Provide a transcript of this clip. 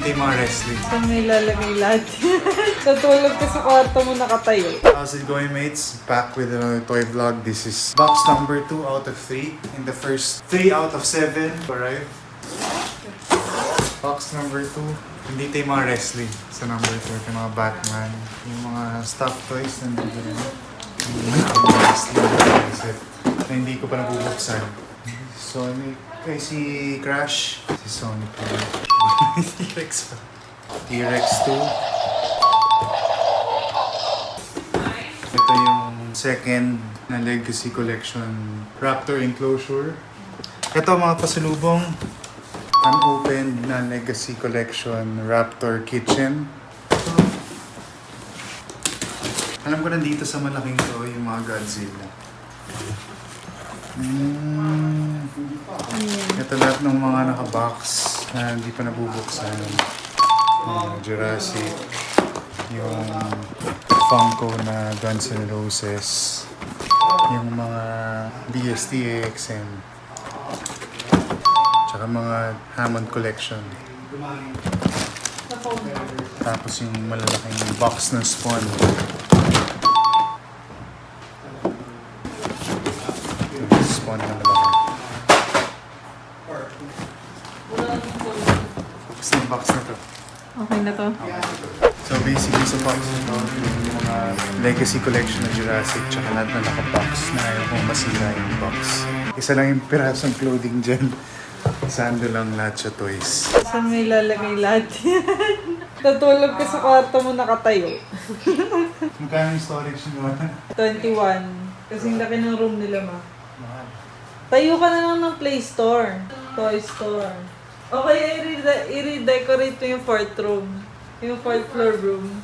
Dito yung mga wrestling. Saan may lalagay lahat yan? Natulog ka sa kwarto mo nakatayo. How's it going, mates? Back with another toy vlog. This is box number 2 out of 3. In the first 3 out of 7. Alright? Box number 2. Dito yung mga wrestling sa number 2. Yung mga Batman. Yung mga stuffed toys na nandito rin. Yung mga wrestling set na hindi ko pa nabubuksan. Sonic. Kaya si Crash. Si Sonic. T-Rex pa. T-Rex 2. Ito yung second na Legacy Collection Raptor Enclosure. Ito mga pasalubong unopened na Legacy Collection Raptor Kitchen. Ito. Alam ko nandito sa malaking to yung mga Godzilla. Ito lahat ng mga nakabox na hindi pa nabubuksan. Jurassic. Yung Funko na Guns N' Roses. Yung mga BST-AXN. Tsaka mga Hammond Collection. Tapos yung malalaking box ng Spawn. Spawn na malaki. Box na to. Okay na to. So basically sa box na to, yung mga Legacy Collection ng Jurassic tsaka lahat na naka-box na ayaw kong masira yung box. Isa lang yung pirasong clothing dyan. Sando lang lahat siya toys. Saan may lalagay lahat yan? Natulog ka sa kwarto mo nakatayo. Magkano yung storage nyo? 21. Kasing laki ng room nila, ma. Tayo ka na lang ng Play Store. Toy Store. Okay, i-redecorate mo yung 4th room. Yung 4th floor room.